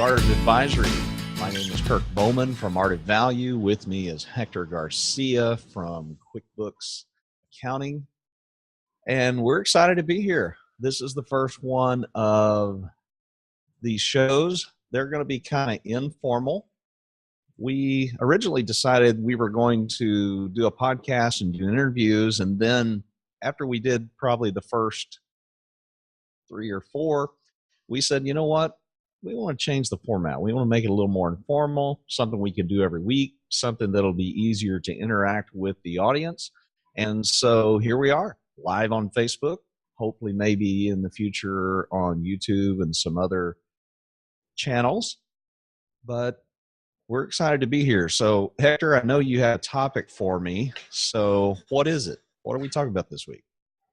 Art of Advisory. My name is Kirk Bowman from Art of Value. With me is Hector Garcia from QuickBooks Accounting. And we're excited to be here. This is the first one of these shows. They're going to be kind of informal. We originally decided we were going to do a podcast and do interviews. And then after we did probably the first 3 or 4, we said, you know what? We want to change the format. We want to make it a little more informal, something we can do every week, something that'll be easier to interact with the audience. And so here we are, live on Facebook, hopefully maybe in the future on YouTube and some other channels. But we're excited to be here. So Hector, I know you had a topic for me. So what is it? What are we talking about this week?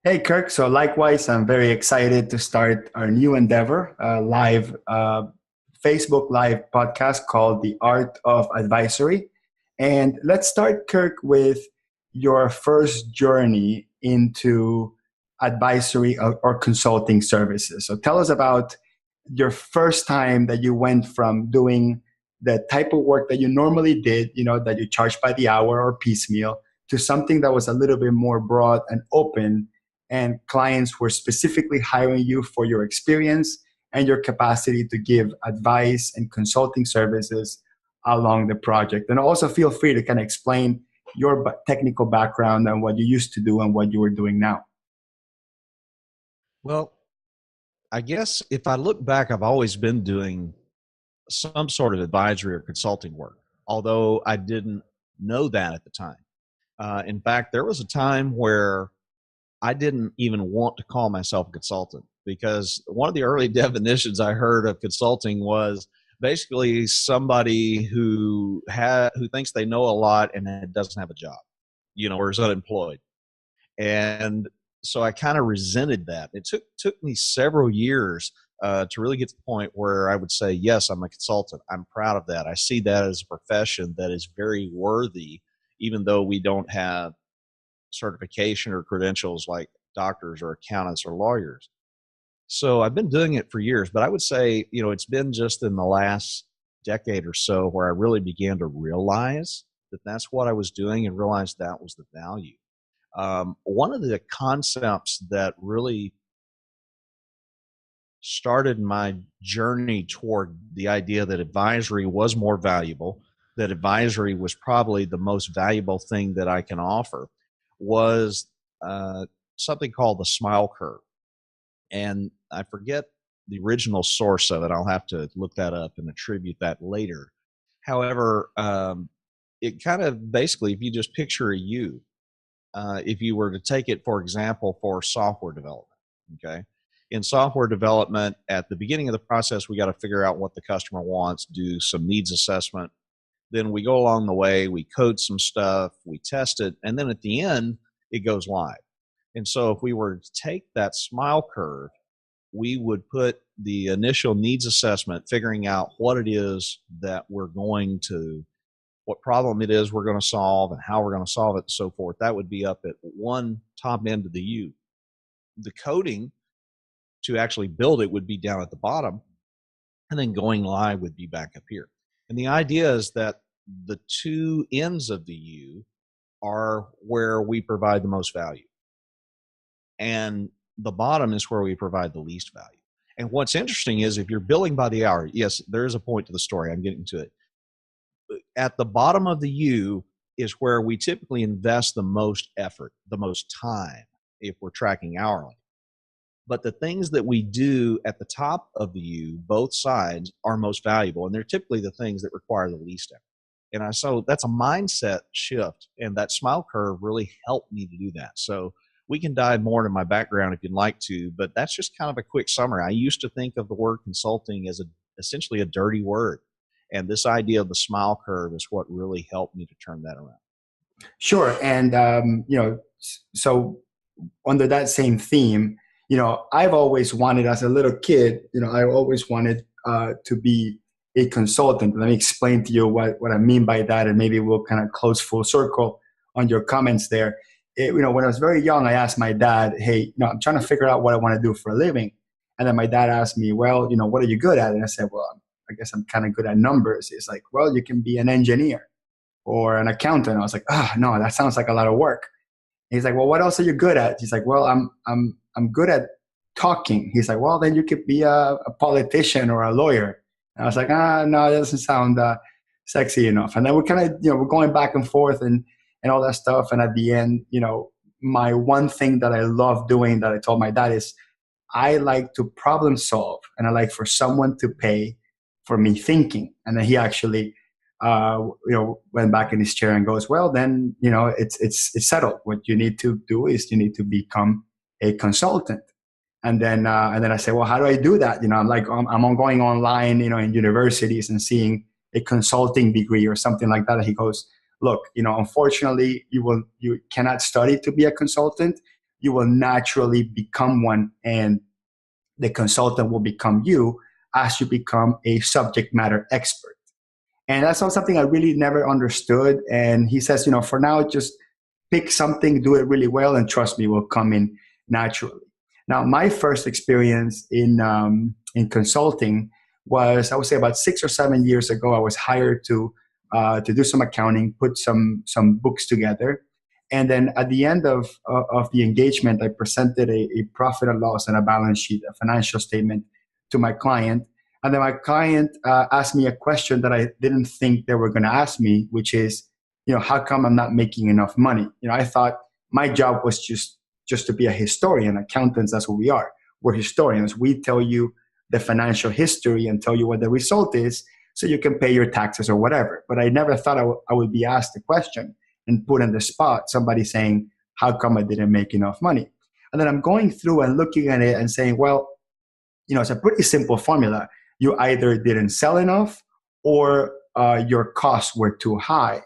Hey, Kirk. So likewise, I'm very excited to start our new endeavor, live Facebook Live podcast called The Art of Advisory. And let's start, Kirk, with your first journey into advisory or consulting services. So tell us about your first time that you went from doing the type of work that you normally did, that you charge by the hour or piecemeal, to something that was a little bit more broad and open, and clients were specifically hiring you for your experience and your capacity to give advice and consulting services along the project. And also feel free to kind of explain your technical background and what you used to do and what you were doing now. Well, I guess if I look back, I've always been doing some sort of advisory or consulting work, although I didn't know that at the time. In fact, there was a time where I didn't even want to call myself a consultant, because one of the early definitions I heard of consulting was basically somebody who thinks they know a lot and doesn't have a job, or is unemployed. And so I kind of resented that. It took me several years to really get to the point where I would say, yes, I'm a consultant. I'm proud of that. I see that as a profession that is very worthy, even though we don't have certification or credentials like doctors or accountants or lawyers. So I've been doing it for years, but I would say, it's been just in the last decade or so where I really began to realize that that's what I was doing and realized that was the value. One of the concepts that really started my journey toward the idea that advisory was more valuable, that advisory was probably the most valuable thing that I can offer, was something called the smile curve. And I forget the original source of it. I'll have to look that up and attribute that later. However, it kind of basically, if you just picture a U, if you were to take it, for example, for software development, okay? In software development, at the beginning of the process, we got to figure out what the customer wants, do some needs assessment. Then we go along the way, we code some stuff, we test it, and then at the end, it goes live. And so if we were to take that smile curve, we would put the initial needs assessment, figuring out what it is that what problem it is we're going to solve and how we're going to solve it and so forth. That would be up at one top end of the U. The coding to actually build it would be down at the bottom, and then going live would be back up here. And the idea is that the two ends of the U are where we provide the most value, and the bottom is where we provide the least value. And what's interesting is if you're billing by the hour, yes, there is a point to the story. I'm getting to it. At the bottom of the U is where we typically invest the most effort, the most time, if we're tracking hourly. But the things that we do at the top of the U, both sides, are most valuable, and they're typically the things that require the least effort. So that's a mindset shift, and that smile curve really helped me to do that. So we can dive more into my background if you'd like to, but that's just kind of a quick summary. I used to think of the word consulting as essentially a dirty word, and this idea of the smile curve is what really helped me to turn that around. Sure, and so under that same theme, I've always wanted, as a little kid, I always wanted to be a consultant. Let me explain to you what I mean by that, and maybe we'll kind of close full circle on your comments there. When I was very young, I asked my dad, hey, I'm trying to figure out what I want to do for a living. And then my dad asked me, well, what are you good at? And I said, well, I'm I guess I'm kind of good at numbers. He's like, well, you can be an engineer or an accountant. I was like, no, that sounds like a lot of work. He's like, well, what else are you good at? He's like, well, I'm good at talking. He's like, well, then you could be a politician or a lawyer. And I was like, no, that doesn't sound sexy enough. And then we're kind of, we're going back and forth and all that stuff. And at the end, my one thing that I love doing that I told my dad is I like to problem solve, and I like for someone to pay for me thinking. And then he actually, went back in his chair and goes, well, then, it's settled. What you need to do is you need to become a consultant. And then I say, well, how do I do that? I'm like, I'm going online, in universities and seeing a consulting degree or something like that. And he goes, look, unfortunately, you cannot study to be a consultant. You will naturally become one, and the consultant will become you as you become a subject matter expert. And that's not something I really never understood. And he says, for now, just pick something, do it really well, and trust me, will come in naturally. Now, my first experience in consulting was, I would say, about 6 or 7 years ago. I was hired to do some accounting, put some books together, and then at the end of the engagement, I presented a profit and loss and a balance sheet, a financial statement to my client. And then my client asked me a question that I didn't think they were going to ask me, which is, how come I'm not making enough money? I thought my job was just to be a historian. Accountants, that's what we are. We're historians. We tell you the financial history and tell you what the result is so you can pay your taxes or whatever. But I never thought I would be asked the question and put on the spot, somebody saying, how come I didn't make enough money? And then I'm going through and looking at it and saying, well, it's a pretty simple formula. You either didn't sell enough or your costs were too high.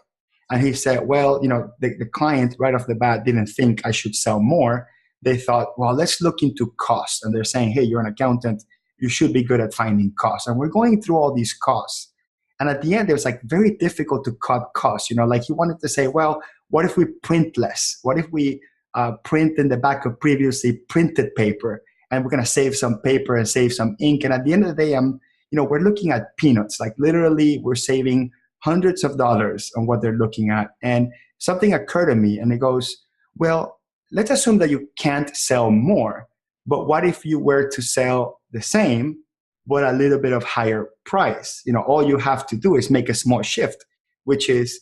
And he said, well, the client right off the bat didn't think I should sell more. They thought, well, let's look into costs. And they're saying, hey, you're an accountant. You should be good at finding costs. And we're going through all these costs. And at the end, it was like very difficult to cut costs. Like he wanted to say, well, what if we print less? What if we print in the back of previously printed paper, and we're going to save some paper and save some ink? And at the end of the day, we're looking at peanuts. Like literally, we're saving hundreds of dollars on what they're looking at. And something occurred to me, and it goes, well, let's assume that you can't sell more. But what if you were to sell the same, but a little bit of higher price? All you have to do is make a small shift, which is,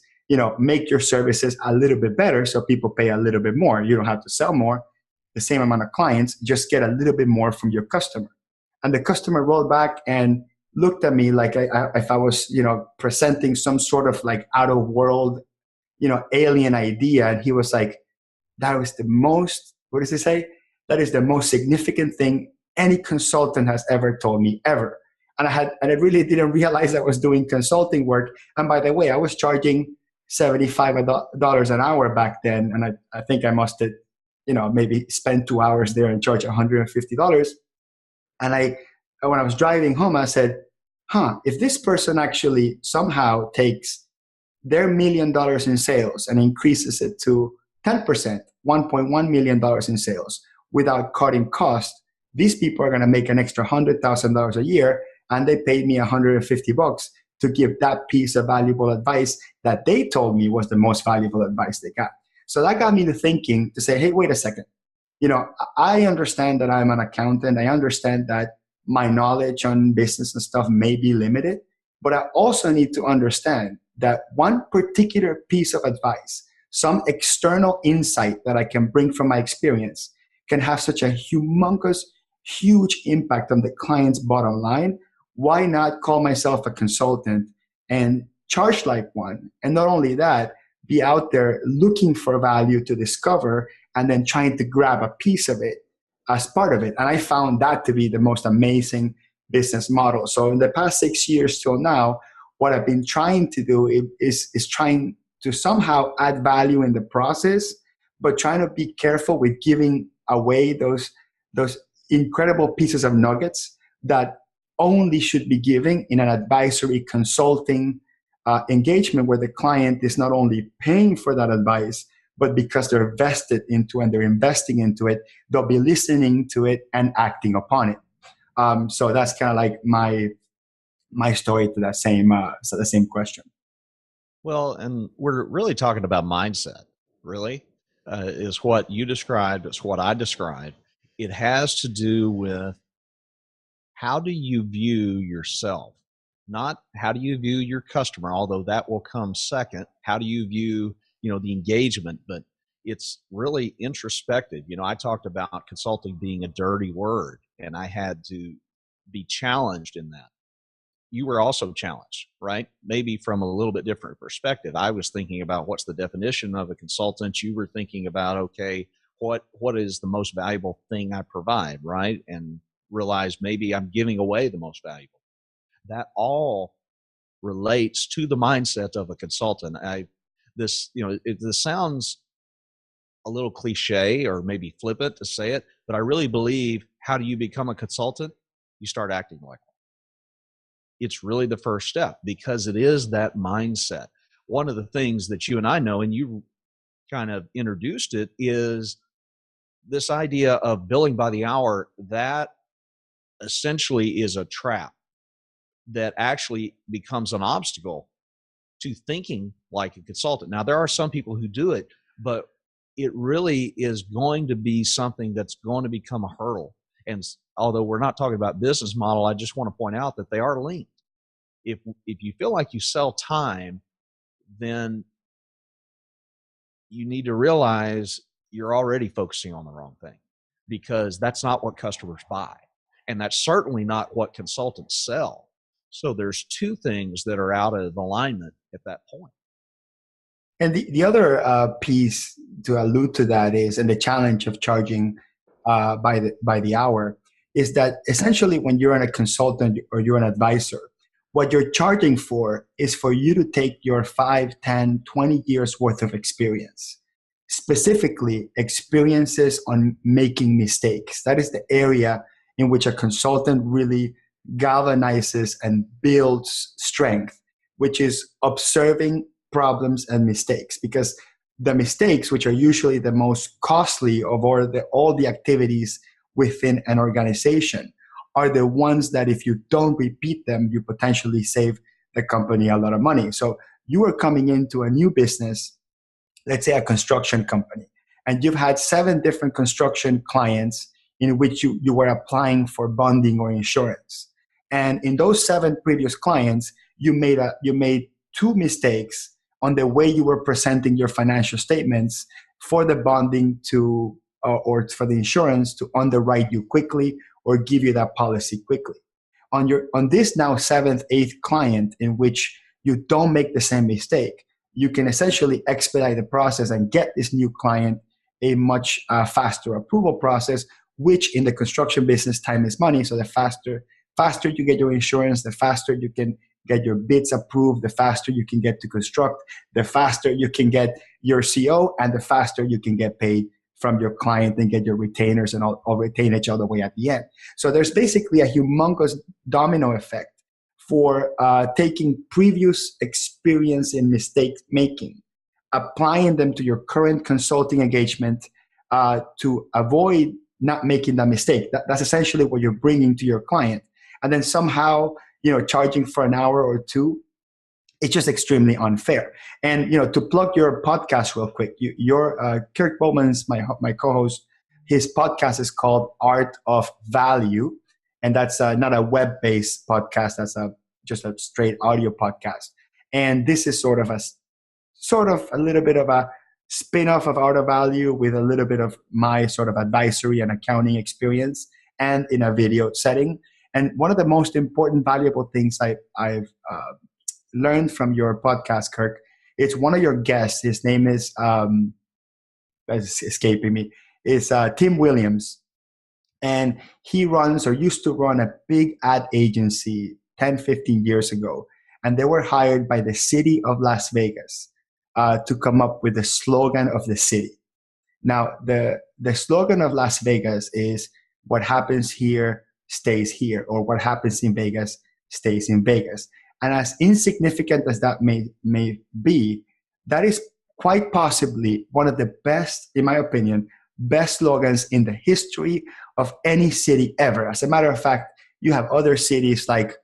make your services a little bit better so people pay a little bit more. You don't have to sell more, the same amount of clients, just get a little bit more from your customer. And the customer rolled back and looked at me like if I was, presenting some sort of like out of world, alien idea. And he was like, that was the most, what does he say? That is the most significant thing any consultant has ever told me ever. And I really didn't realize I was doing consulting work. And by the way, I was charging $75 an hour back then. And I think I must have, maybe spent 2 hours there and charge $150. And when I was driving home, I said, if this person actually somehow takes their $1 million in sales and increases it to 10%, $1.1 million in sales without cutting costs, these people are going to make an extra $100,000 a year, and they paid me $150 to give that piece of valuable advice that they told me was the most valuable advice they got. So that got me to thinking to say, hey, wait a second. I understand that I'm an accountant. I understand that my knowledge on business and stuff may be limited, but I also need to understand that one particular piece of advice, some external insight that I can bring from my experience, can have such a humongous, huge impact on the client's bottom line. Why not call myself a consultant and charge like one? And not only that, be out there looking for value to discover and then trying to grab a piece of it as part of it. And I found that to be the most amazing business model. So in the past 6 years till now, what I've been trying to do is trying to somehow add value in the process, but trying to be careful with giving away those incredible pieces of nuggets that only should be given in an advisory consulting engagement where the client is not only paying for that advice, but because they're vested into and they're investing into it, they'll be listening to it and acting upon it. So that's kind of like my my story to the same question. Well, and we're really talking about mindset, really, is what you described. It's what I described. It has to do with how do you view yourself, not how do you view your customer, although that will come second. How do you view, the engagement? But it's really introspective. I talked about consulting being a dirty word, and I had to be challenged in that. You were also challenged, right? Maybe from a little bit different perspective. I was thinking about what's the definition of a consultant. You were thinking about, okay, what is the most valuable thing I provide, right? And realize maybe I'm giving away the most valuable. That all relates to the mindset of a consultant. This sounds a little cliche or maybe flippant to say it, but I really believe, how do you become a consultant? You start acting like one. It's really the first step, because it is that mindset. One of the things that you and I know, and you kind of introduced it, is this idea of billing by the hour. That essentially is a trap that actually becomes an obstacle to thinking like a consultant. Now, there are some people who do it, but it really is going to be something that's going to become a hurdle. And although we're not talking about business model, I just want to point out that they are linked. If you feel like you sell time, then you need to realize you're already focusing on the wrong thing, because that's not what customers buy. And that's certainly not what consultants sell. So there's two things that are out of alignment at that point. And the other piece to allude to that is, and the challenge of charging by the hour, is that essentially when you're a consultant or you're an advisor, what you're charging for is for you to take your 5, 10, 20 years worth of experience, specifically experiences on making mistakes. That is the area in which a consultant really galvanizes and builds strength, which is observing problems and mistakes. Because the mistakes, which are usually the most costly of all the activities within an organization, are the ones that if you don't repeat them, you potentially save the company a lot of money. So you are coming into a new business, let's say a construction company, and you've had 7 different construction clients in which you were applying for bonding or insurance. And in those 7 previous clients, you made 2 mistakes on the way you were presenting your financial statements for the bonding to or for the insurance to underwrite you quickly or give you that policy quickly. On this now 7th, 8th client, in which you don't make the same mistake, you can essentially expedite the process and get this new client a much faster approval process, which in the construction business, time is money. So the faster you get your insurance, the faster you can get your bids approved, the faster you can get to construct, the faster you can get your CO, and the faster you can get paid from your client and get your retainers and all retainage all the way at the end. So there's basically a humongous domino effect for taking previous experience in mistake making, applying them to your current consulting engagement to avoid not making that mistake. That's essentially what you're bringing to your client. And then somehow, charging for an hour or two, it's just extremely unfair. And, to plug your podcast real quick, your Kirk Bowman's my co-host, his podcast is called Art of Value. And that's not a web-based podcast. That's just a straight audio podcast. And this is sort of a little bit of a spin-off of Art of Value with a little bit of my sort of advisory and accounting experience, and in a video setting. And one of the most important, valuable things I've learned from your podcast, Kirk, it's one of your guests. His name is, that's escaping me, is Tim Williams. And he runs, or used to run, a big ad agency 10, 15 years ago. And they were hired by the city of Las Vegas to come up with the slogan of the city. Now, the slogan of Las Vegas is, what happens here stays here, or what happens in Vegas stays in Vegas. And as insignificant as that may be, that is quite possibly one of the best, in my opinion, best slogans in the history of any city ever. As a matter of fact, you have other cities like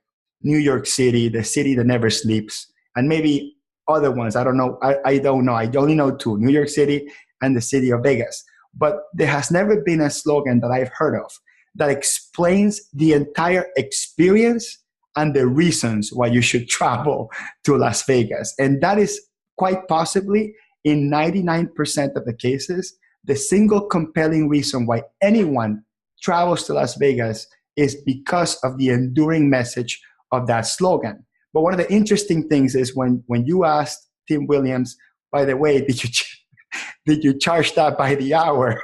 New York City, the city that never sleeps, and maybe other ones. I don't know. I don't know. I only know two: New York City and the city of Vegas. But there has never been a slogan that I've heard of that explains the entire experience and the reasons why you should travel to Las Vegas. And that is quite possibly, in 99% of the cases, the single compelling reason why anyone travels to Las Vegas is because of the enduring message of that slogan. But one of the interesting things is when you asked Tim Williams, by the way, did you charge that by the hour?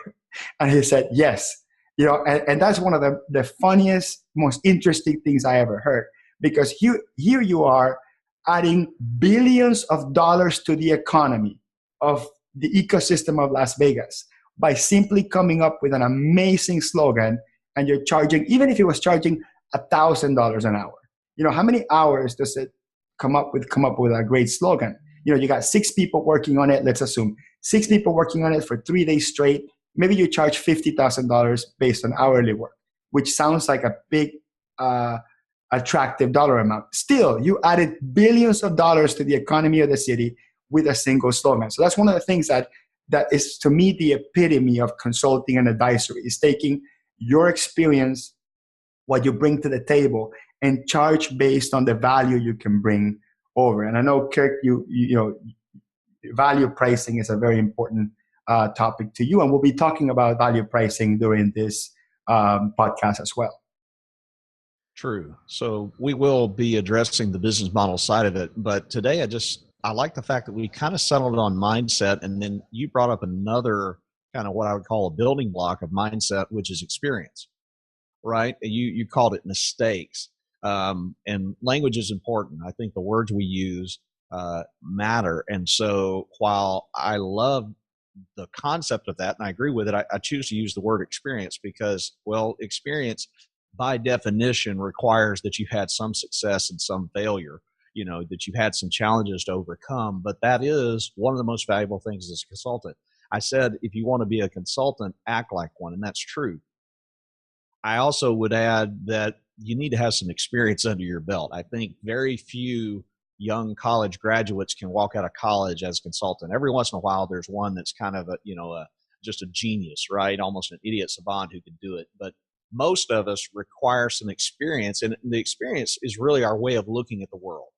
And he said, yes. You know, and that's one of the funniest, most interesting things I ever heard. Because here you are adding billions of dollars to the economy of the ecosystem of Las Vegas by simply coming up with an amazing slogan, and you're charging, even if it was charging $1,000 an hour. You know, how many hours does it come up with a great slogan? You know, you got 6 people working on it. Let's assume 6 people working on it for 3 days straight. Maybe you charge $50,000 based on hourly work, which sounds like a big, attractive dollar amount. Still, you added billions of dollars to the economy of the city with a single slogan. So that's one of the things that is, to me, the epitome of consulting and advisory, is taking your experience, what you bring to the table, and charge based on the value you can bring over. And I know, Kirk, you know, value pricing is a very important topic to you, and we'll be talking about value pricing during this podcast as well. True. So we will be addressing the business model side of it, but today I like the fact that we kind of settled on mindset, and then you brought up another kind of what I would call a building block of mindset, which is experience, right? You called it mistakes, and language is important. I think the words we use matter, and so while I love the concept of that and I agree with it, I choose to use the word experience because, well, experience by definition requires that you've had some success and some failure, you know, that you've had some challenges to overcome. But that is one of the most valuable things as a consultant. I said, if you want to be a consultant, act like one, and that's true. I also would add that you need to have some experience under your belt. I think very few young college graduates can walk out of college as a consultant. Every once in a while, there's one that's kind of just a genius, right? Almost an idiot savant who could do it. But most of us require some experience, and the experience is really our way of looking at the world.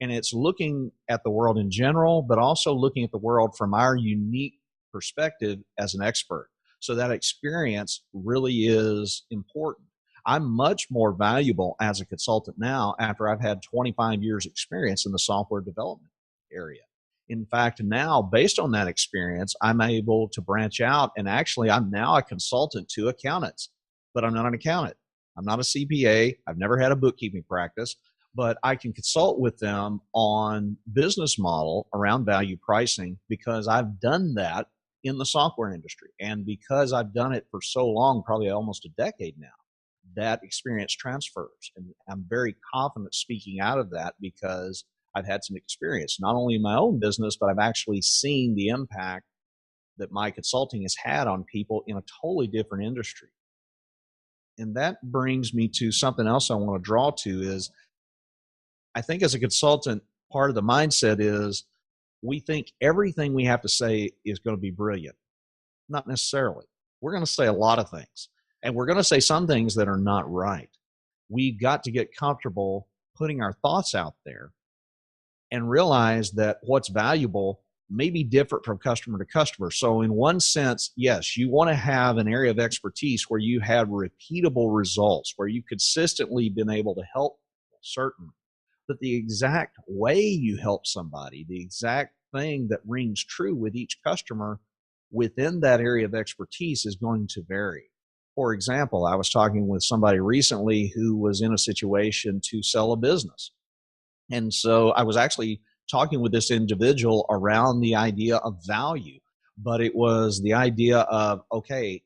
And it's looking at the world in general, but also looking at the world from our unique perspective as an expert. So that experience really is important. I'm much more valuable as a consultant now after I've had 25 years experience in the software development area. In fact, now based on that experience, I'm able to branch out, and actually I'm now a consultant to accountants, but I'm not an accountant. I'm not a CPA. I've never had a bookkeeping practice, but I can consult with them on business model around value pricing because I've done that in the software industry. And because I've done it for so long, probably almost a decade now, that experience transfers. And I'm very confident speaking out of that because I've had some experience, not only in my own business, but I've actually seen the impact that my consulting has had on people in a totally different industry. And that brings me to something else I want to draw to is I think as a consultant, part of the mindset is we think everything we have to say is going to be brilliant. Not necessarily. We're going to say a lot of things, and we're going to say some things that are not right. We got to get comfortable putting our thoughts out there and realize that what's valuable may be different from customer to customer. So in one sense, yes, you want to have an area of expertise where you have repeatable results, where you consistently been able to help certain. But the exact way you help somebody, the exact thing that rings true with each customer within that area of expertise is going to vary. For example, I was talking with somebody recently who was in a situation to sell a business. And so I was actually talking with this individual around the idea of value, but it was the idea of, okay,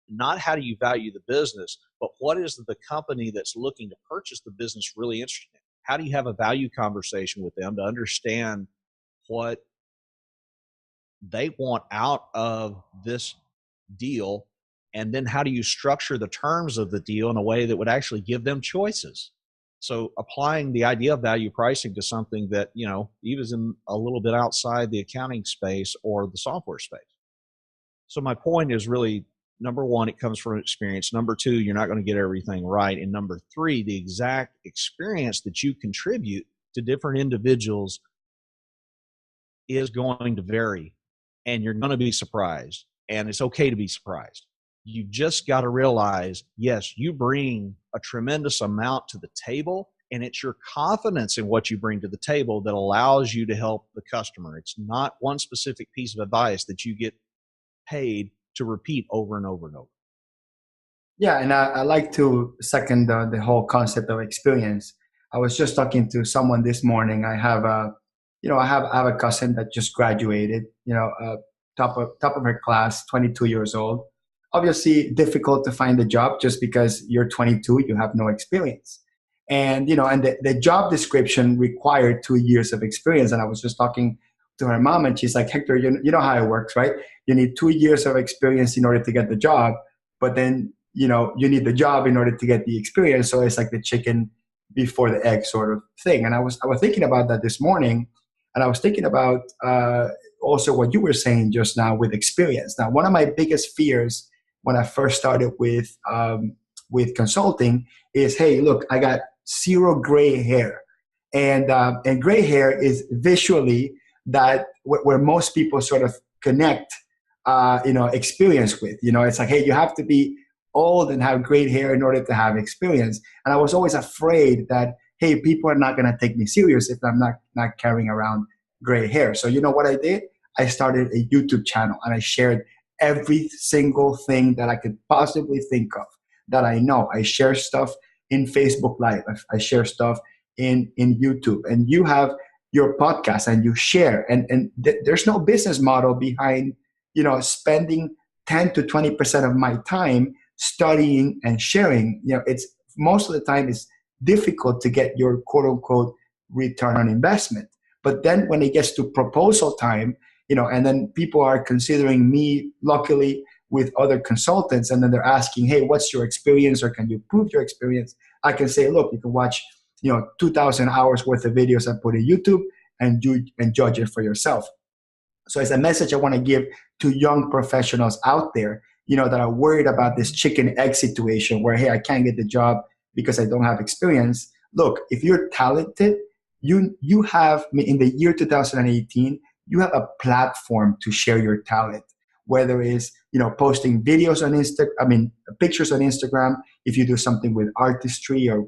not how do you value the business, but what is the company that's looking to purchase the business really interested in? How do you have a value conversation with them to understand what they want out of this deal? And then how do you structure the terms of the deal in a way that would actually give them choices? So applying the idea of value pricing to something that, even in a little bit outside the accounting space or the software space. So my point is really, number one, it comes from experience. Number two, you're not going to get everything right. And number three, the exact experience that you contribute to different individuals is going to vary, and you're going to be surprised, and it's okay to be surprised. You just got to realize, yes, you bring a tremendous amount to the table, and it's your confidence in what you bring to the table that allows you to help the customer. It's not one specific piece of advice that you get paid to repeat over and over and over. Yeah, and I like to second the whole concept of experience. I was just talking to someone this morning. I have a cousin that just graduated. Top of her class, 22 years old. Obviously, difficult to find a job just because you're 22, you have no experience, and the job description required 2 years of experience. And I was just talking to her mom, and she's like, Hector, you know how it works, right? You need 2 years of experience in order to get the job, but then you need the job in order to get the experience. So it's like the chicken before the egg sort of thing. And I was thinking about that this morning, and I was thinking about also what you were saying just now with experience. Now, one of my biggest fears when I first started with consulting is, hey, look, I got zero gray hair, and gray hair is visually that where most people sort of connect, experience with. It's like, hey, you have to be old and have great hair in order to have experience. And I was always afraid that, hey, people are not going to take me serious if I'm not carrying around gray hair. So you know what I did? I started a YouTube channel, and I shared every single thing that I could possibly think of that I know. I share stuff in Facebook Live. I share stuff in YouTube. And you have your podcast and you share. And there's no business model behind, spending 10 to 20% of my time studying and sharing. It's most of the time it's difficult to get your quote unquote return on investment. But then when it gets to proposal time, and then people are considering me, luckily, with other consultants, and then they're asking, hey, what's your experience, or can you prove your experience? I can say, look, you can watch 2,000 hours worth of videos I put in YouTube, and judge it for yourself. So it's a message I want to give to young professionals out there, that are worried about this chicken egg situation where, hey, I can't get the job because I don't have experience. Look, if you're talented, you have, in the year 2018, you have a platform to share your talent, whether it's, posting videos on pictures on Instagram, if you do something with artistry or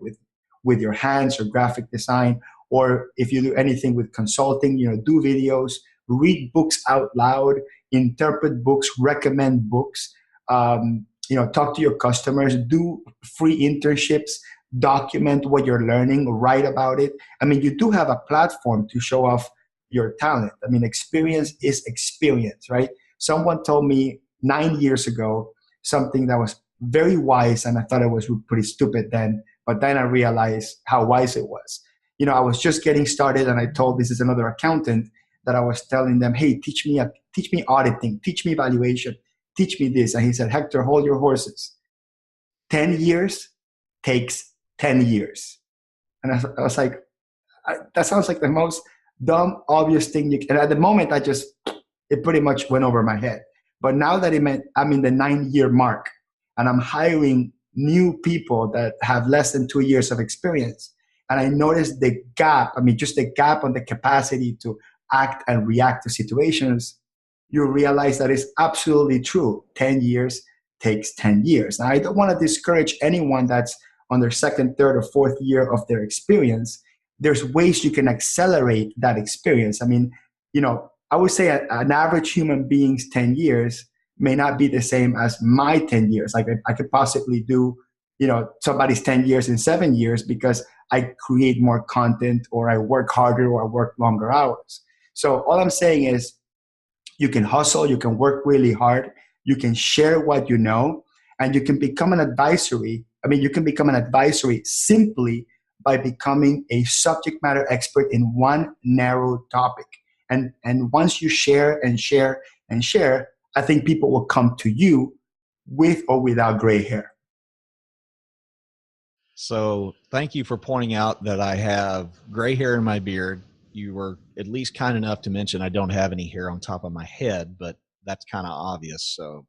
with your hands or graphic design, or if you do anything with consulting, do videos, read books out loud, interpret books, recommend books, talk to your customers, do free internships, document what you're learning, write about it. You do have a platform to show off your talent. Experience is experience, right? Someone told me 9 years ago something that was very wise, and I thought it was pretty stupid then, but then I realized how wise it was. I was just getting started, and I told, this is another accountant, that I was telling them, hey, teach me auditing, teach me valuation, teach me this. And he said, Hector, hold your horses. 10 years takes 10 years. And I was like, that sounds like the most dumb, obvious thing you can. And at the moment, it pretty much went over my head. But now that I'm in the 9-year mark, and I'm hiring new people that have less than 2 years of experience, and I noticed the gap, just the gap on the capacity to act and react to situations, you realize that it's absolutely true. 10 years takes 10 years. Now, I don't want to discourage anyone that's on their second, third, or fourth year of their experience. There's ways you can accelerate that experience. I would say an average human being's 10 years may not be the same as my 10 years. Like I could possibly do, somebody's 10 years in 7 years because I create more content, or I work harder, or I work longer hours. So all I'm saying is, you can hustle, you can work really hard, you can share what you know, and you can become an advisory. You can become an advisory simply by becoming a subject matter expert in one narrow topic. And once you share and share and share, I think people will come to you with or without gray hair. So thank you for pointing out that I have gray hair in my beard. You were at least kind enough to mention I don't have any hair on top of my head, but that's kind of obvious. So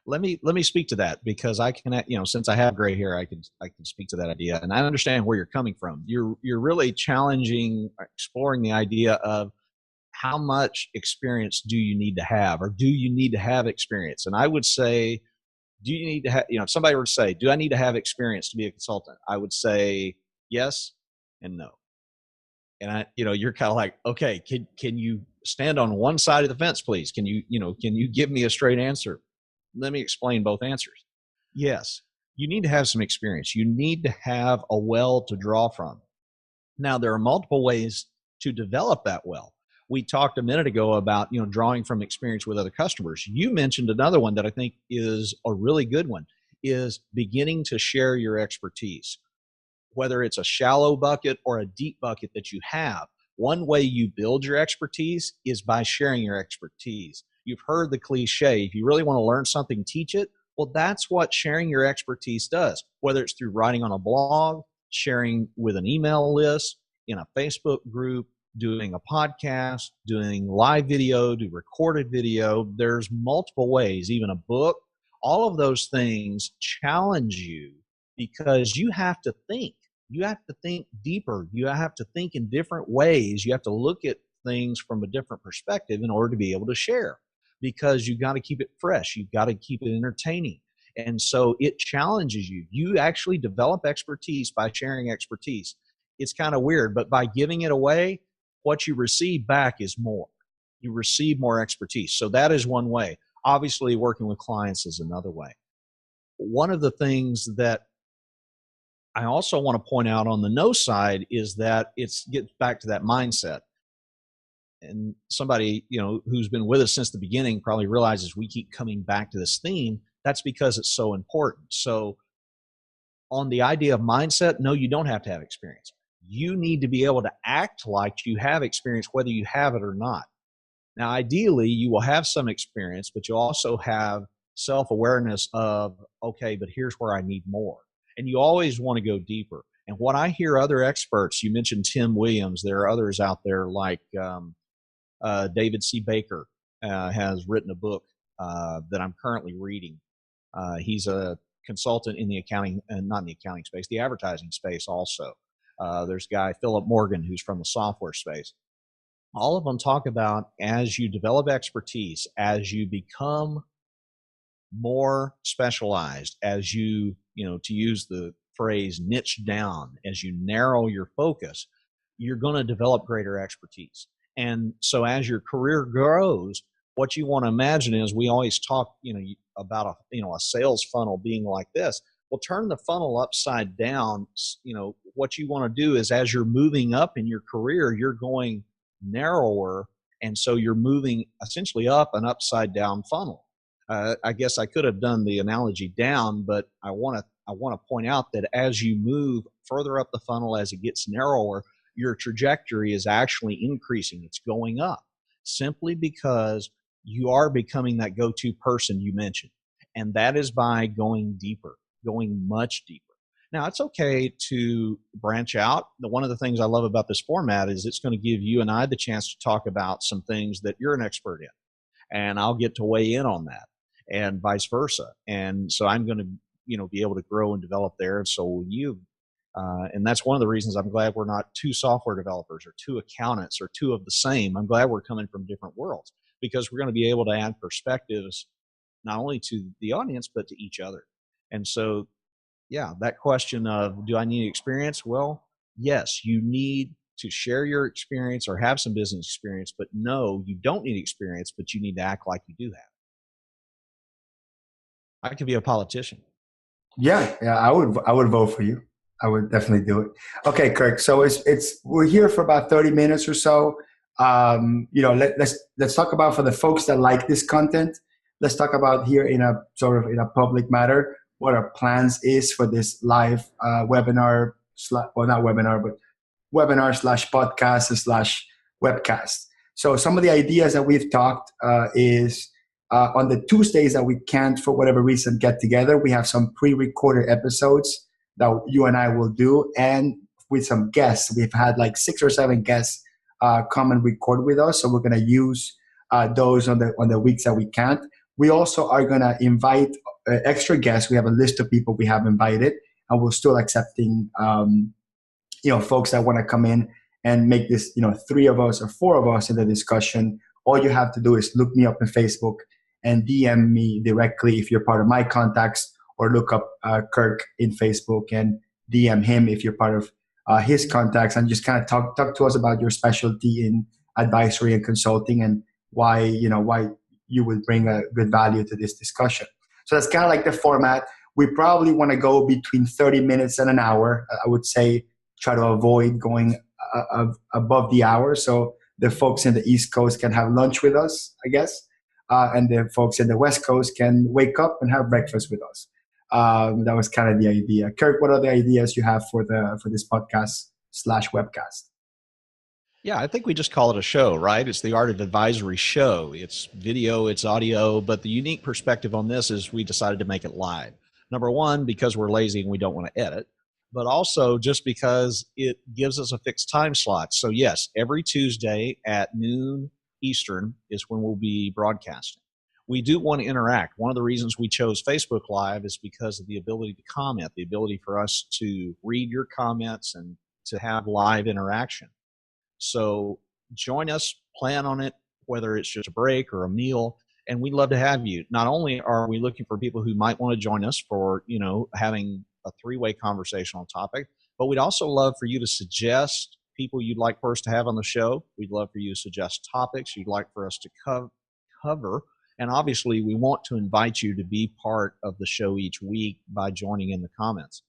let me speak to that because I can, since I have gray hair, I can speak to that idea, and I understand where you're coming from. You're really challenging, exploring the idea of how much experience do you need to have, or do you need to have experience? And I would say, do you need to have, if somebody were to say, do I need to have experience to be a consultant? I would say yes and no. And you're kind of like, okay, can you stand on one side of the fence, please? Can you give me a straight answer? Let me explain both answers. Yes, you need to have some experience. You need to have a well to draw from. Now, there are multiple ways to develop that well. We talked a minute ago about, drawing from experience with other customers. You mentioned another one that I think is a really good one, is beginning to share your expertise. Whether it's a shallow bucket or a deep bucket that you have, one way you build your expertise is by sharing your expertise. You've heard the cliche, if you really want to learn something, teach it. Well, that's what sharing your expertise does, whether it's through writing on a blog, sharing with an email list, in a Facebook group, doing a podcast, doing live video, do recorded video. There's multiple ways, even a book. All of those things challenge you because you have to think. You have to think deeper. You have to think in different ways. You have to look at things from a different perspective in order to be able to share, because you've got to keep it fresh. You've got to keep it entertaining. And so it challenges you. You actually develop expertise by sharing expertise. It's kind of weird, but by giving it away, what you receive back is more. You receive more expertise. So that is one way. Obviously, working with clients is another way. One of the things that I also want to point out on the no side is that it gets back to that mindset. And somebody, who's been with us since the beginning probably realizes we keep coming back to this theme. That's because it's so important. So on the idea of mindset, no, you don't have to have experience. You need to be able to act like you have experience, whether you have it or not. Now, ideally, you will have some experience, but you'll also have self-awareness of, okay, but here's where I need more. And you always want to go deeper. And what I hear other experts, you mentioned Tim Williams, there are others out there like David C. Baker has written a book that I'm currently reading. He's a consultant in the accounting, not in the accounting space, the advertising space also. There's a guy, Philip Morgan, who's from the software space. All of them talk about, as you develop expertise, as you become more specialized, as you, to use the phrase, niche down, as you narrow your focus, you're going to develop greater expertise. And so as your career grows, what you want to imagine is, we always talk, about a sales funnel being like this. Well, turn the funnel upside down. What you want to do is, as you're moving up in your career, you're going narrower. And so you're moving essentially up an upside down funnel. I guess I could have done the analogy down, but I want to point out that as you move further up the funnel, as it gets narrower, your trajectory is actually increasing. It's going up simply because you are becoming that go-to person you mentioned. And that is by going deeper, going much deeper. Now, it's okay to branch out. One of the things I love about this format is it's going to give you and I the chance to talk about some things that you're an expert in, and I'll get to weigh in on that, and vice versa. And so I'm going to, be able to grow and develop there. And so will you. And that's one of the reasons I'm glad we're not two software developers or two accountants or two of the same. I'm glad we're coming from different worlds, because we're going to be able to add perspectives not only to the audience, but to each other. And so, yeah, that question of, do I need experience? Well, yes, you need to share your experience or have some business experience, but no, you don't need experience, but you need to act like you do have. I could be a politician. Yeah, I would vote for you. I would definitely do it. Okay, Kirk. So we're here for about 30 minutes or so. Let's talk about, for the folks that like this content, let's talk about here in a sort of in a public matter what our plans is for this live webinar, well, not webinar, but webinar / podcast / webcast. So some of the ideas that we've talked is on the Tuesdays that we can't, for whatever reason, get together, we have some pre-recorded episodes that you and I will do, and with some guests. We've had like 6 or 7 guests come and record with us, so we're going to use those on the weeks that we can't. We also are going to invite extra guests. We have a list of people we have invited, and we're still accepting folks that want to come in and make this 3 of us or 4 of us in the discussion. All you have to do is look me up on Facebook and DM me directly if you're part of my contacts, or look up Kirk in Facebook and DM him if you're part of his contacts, and just kind of talk to us about your specialty in advisory and consulting, and why you would bring a good value to this discussion. So that's kind of like the format. We probably want to go between 30 minutes and an hour. I would say try to avoid going above the hour, so the folks in the East Coast can have lunch with us, I guess, and the folks in the West Coast can wake up and have breakfast with us. That was kind of the idea. Kirk, what are the ideas you have for this podcast/webcast? Yeah, I think we just call it a show, right? It's the Art of Advisory show. It's video, it's audio, but the unique perspective on this is we decided to make it live. Number one, because we're lazy and we don't want to edit, but also just because it gives us a fixed time slot. So yes, every Tuesday at noon Eastern is when we'll be broadcasting. We do want to interact. One of the reasons we chose Facebook Live is because of the ability to comment, the ability for us to read your comments and to have live interaction. So join us, plan on it, whether it's just a break or a meal, and we'd love to have you. Not only are we looking for people who might want to join us for, having a 3-way conversational topic, but we'd also love for you to suggest people you'd like for us to have on the show. We'd love for you to suggest topics you'd like for us to cover. And obviously, we want to invite you to be part of the show each week by joining in the comments.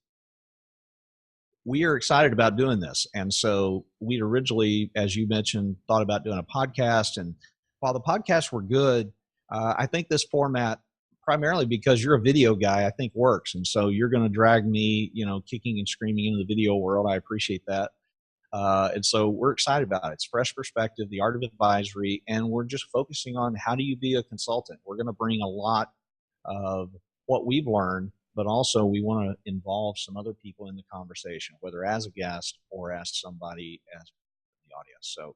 We are excited about doing this. And so we originally, as you mentioned, thought about doing a podcast. And while the podcasts were good, I think this format, primarily because you're a video guy, I think works. And so you're going to drag me, kicking and screaming into the video world. I appreciate that. And so we're excited about it. It's fresh perspective, the art of advisory, and we're just focusing on how do you be a consultant. We're going to bring a lot of what we've learned, but also we want to involve some other people in the conversation, whether as a guest or as somebody as the audience. So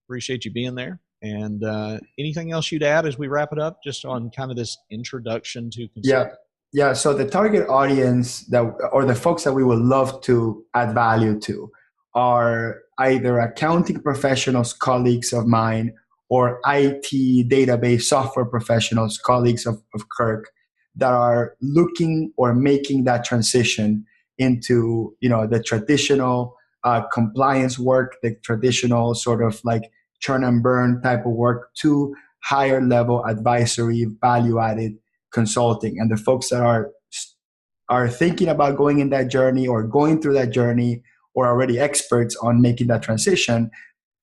appreciate you being there. And anything else you'd add as we wrap it up, just on kind of this introduction to consulting? Yeah. So the target audience or the folks that we would love to add value to are either accounting professionals, colleagues of mine, or IT database software professionals, colleagues of Kirk, that are looking or making that transition into the traditional compliance work, the traditional sort of like churn and burn type of work, to higher level advisory, value added consulting. And the folks that are thinking about going in that journey or going through that journey, or already experts on making that transition,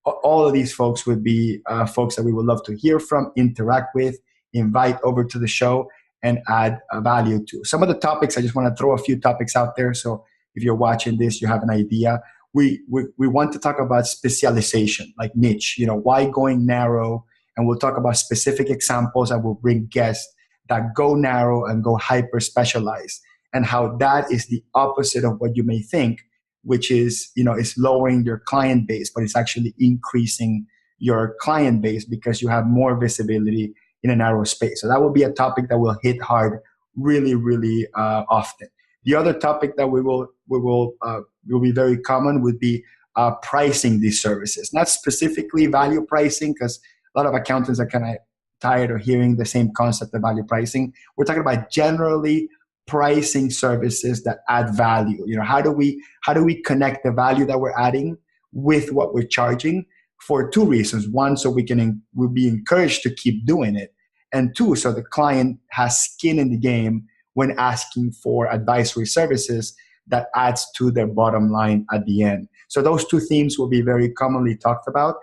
all of these folks would be folks that we would love to hear from, interact with, invite over to the show, and add value to. Some of the topics, I just want to throw a few topics out there. So if you're watching this, you have an idea. We want to talk about specialization, like niche, why going narrow? And we'll talk about specific examples, and we'll bring guests that go narrow and go hyper specialized, and how that is the opposite of what you may think, which is, it's lowering your client base, but it's actually increasing your client base because you have more visibility in a narrow space. So that will be a topic that will hit hard really, really often. The other topic that will be very common would be pricing these services, not specifically value pricing, because a lot of accountants are kind of tired of hearing the same concept of value pricing. We're talking about generally pricing services that add value. How do we connect the value that we're adding with what we're charging, for 2 reasons. One, so we'll be encouraged to keep doing it. And 2, so the client has skin in the game when asking for advisory services that adds to their bottom line at the end. So those 2 themes will be very commonly talked about.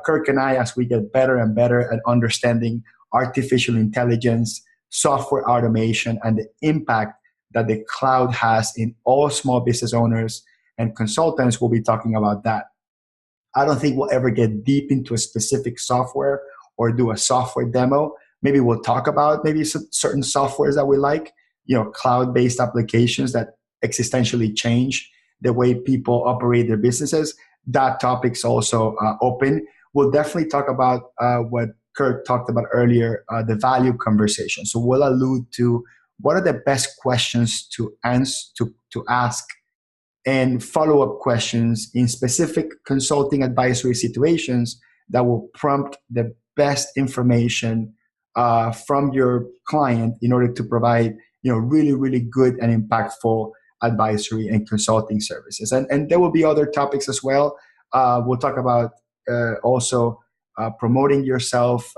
Kirk and I, as we get better and better at understanding artificial intelligence, software automation, and the impact that the cloud has in all small business owners and consultants, we'll be talking about that. I don't think we'll ever get deep into a specific software or do a software demo. Maybe we'll talk about maybe some certain softwares that we like, cloud-based applications that existentially change the way people operate their businesses. That topic's also open. We'll definitely talk about what Kirk talked about earlier, the value conversation. So we'll allude to what are the best questions to ask, and follow-up questions in specific consulting advisory situations that will prompt the best information from your client in order to provide really, really good and impactful advisory and consulting services. And there will be other topics as well. We'll talk about also promoting yourself,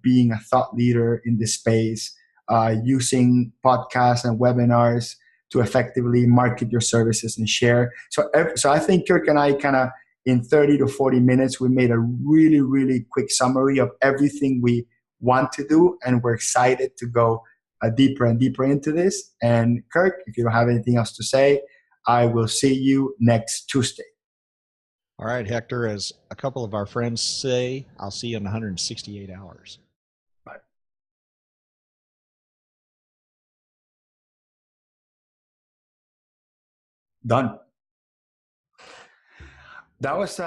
being a thought leader in this space, using podcasts and webinars to effectively market your services and share. So I think Kirk and I kind of, in 30 to 40 minutes, we made a really, really quick summary of everything we want to do. And we're excited to go deeper and deeper into this. And Kirk, if you don't have anything else to say, I will see you next Tuesday. All right, Hector, as a couple of our friends say, I'll see you in 168 hours. Bye. Done. That was